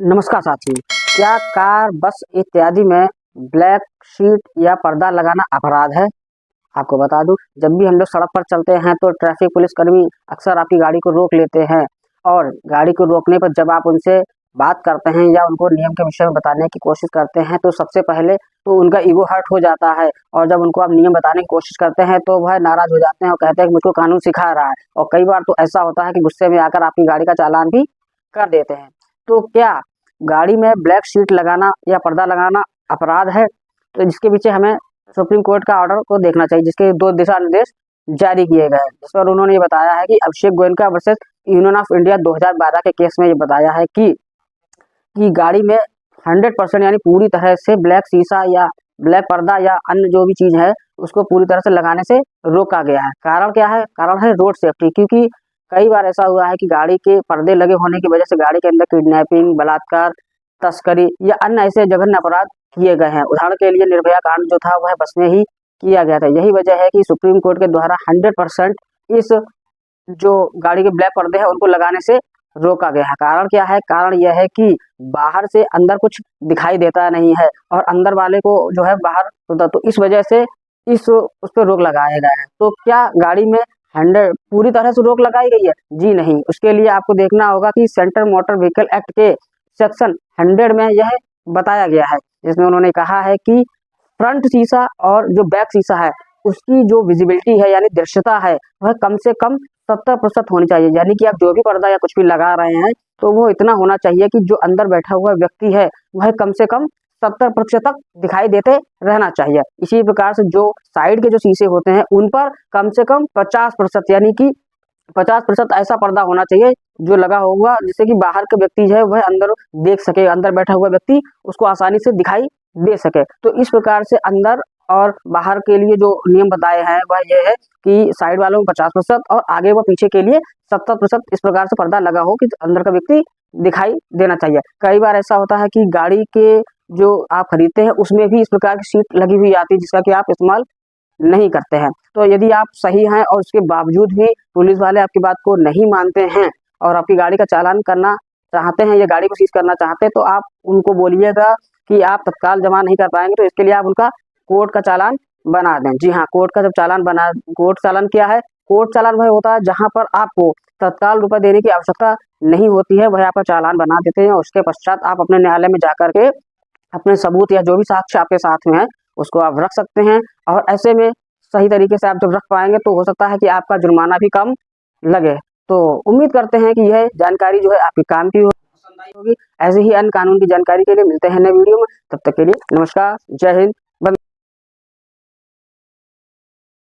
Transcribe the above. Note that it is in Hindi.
नमस्कार साथियों, क्या कार, बस इत्यादि में ब्लैक शीट या पर्दा लगाना अपराध है? आपको बता दूं, जब भी हम लोग सड़क पर चलते हैं तो ट्रैफिक पुलिसकर्मी अक्सर आपकी गाड़ी को रोक लेते हैं और गाड़ी को रोकने पर जब आप उनसे बात करते हैं या उनको नियम के विषय में बताने की कोशिश करते हैं तो सबसे पहले तो उनका ईगो हर्ट हो जाता है और जब उनको आप नियम बताने की कोशिश करते हैं तो वह नाराज हो जाते हैं और कहते हैं कि मुझको कानून सिखा रहा है। और कई बार तो ऐसा होता है कि गुस्से में आकर आपकी गाड़ी का चालान भी कर देते हैं। तो क्या गाड़ी में ब्लैक शीट लगाना या पर्दा लगाना अपराध है? तो जिसके पीछे हमें सुप्रीम कोर्ट का ऑर्डर को देखना चाहिए, जिसके 2 दिशा निर्देश जारी किए गए हैं, जिस पर उन्होंने ये बताया है कि Abhishek Goenka versus union of India 2012 के केस में ये बताया है कि गाड़ी में 100% यानी पूरी तरह से ब्लैक शीशा या ब्लैक पर्दा या अन्य जो भी चीज़ है उसको पूरी तरह से लगाने से रोका गया है। कारण क्या है? कारण है रोड सेफ्टी। क्योंकि कई बार ऐसा हुआ है कि गाड़ी के पर्दे लगे होने की वजह से गाड़ी के अंदर किडनैपिंग, बलात्कार, तस्करी या अन्य ऐसे जघन्य अपराध किए गए हैं। उदाहरण के लिए निर्भया कांड जो था वह बस में ही किया गया था। यही वजह है कि सुप्रीम कोर्ट के द्वारा 100% इस जो गाड़ी के ब्लैक पर्दे हैं उनको लगाने से रोका गया है। कारण क्या है? कारण यह है कि बाहर से अंदर कुछ दिखाई देता नहीं है और अंदर वाले को जो है बाहर तो इस वजह से उस पर रोक लगाया गया है। तो क्या गाड़ी में 100 पूरी तरह से रोक लगाई गई है? जी नहीं। उसके लिए आपको देखना होगा कि सेंट्रल मोटर व्हीकल एक्ट के सेक्शन 100 में यह बताया गया है, जिसमें उन्होंने कहा है कि फ्रंट शीशा और जो बैक शीशा है उसकी जो विजिबिलिटी है यानी दृश्यता है वह कम से कम 70% होनी चाहिए। यानी कि आप जो भी पर्दा या कुछ भी लगा रहे हैं तो वो इतना होना चाहिए कि जो अंदर बैठा हुआ व्यक्ति है वह कम से कम 70% तक दिखाई देते रहना चाहिए। इसी प्रकार से जो साइड के जो शीशे होते हैं उन पर कम से कम 50% यानी कि 50% ऐसा पर्दा होना चाहिए जो लगा हुआ, जिससे कि बाहर के व्यक्ति जो है वह अंदर देख सके, अंदर बैठा हुआ व्यक्ति उसको आसानी से दिखाई दे सके। तो इस प्रकार से अंदर और बाहर के लिए जो नियम बताए हैं वह ये है कि साइड वालों में 50% और आगे व पीछे के लिए 70% इस प्रकार से पर्दा लगा हो कि अंदर का व्यक्ति दिखाई देना चाहिए। कई बार ऐसा होता है कि गाड़ी के जो आप खरीदते हैं उसमें भी इस प्रकार की सीट लगी हुई आती है जिसका कि आप इस्तेमाल नहीं करते हैं। तो यदि आप सही हैं और उसके बावजूद भी पुलिस वाले आपकी बात को नहीं मानते हैं और आपकी गाड़ी का चालान करना चाहते हैं या गाड़ी को सीज करना चाहते हैं तो आप उनको बोलिएगा कि आप तत्काल जमा नहीं कर पाएंगे, तो इसके लिए आप उनका कोर्ट का चालान बना दें। जी हाँ, कोर्ट का जब चालान बना, कोर्ट चालान क्या है? कोर्ट चालान वह होता है जहाँ पर आपको तत्काल रुपए देने की आवश्यकता नहीं होती है, वह आपका चालान बना देते हैं। उसके पश्चात आप अपने न्यायालय में जाकर के अपने सबूत या जो भी साक्ष्य आपके साथ में है उसको आप रख सकते हैं। और ऐसे में सही तरीके से आप जब रख पाएंगे तो हो सकता है कि आपका जुर्माना भी कम लगे। तो उम्मीद करते हैं कि यह जानकारी जो है आपके काम की पसंद आई होगी। ऐसे ही अन्य कानून की जानकारी के लिए मिलते हैं नए वीडियो में। तब तक के लिए नमस्कार, जय हिंद।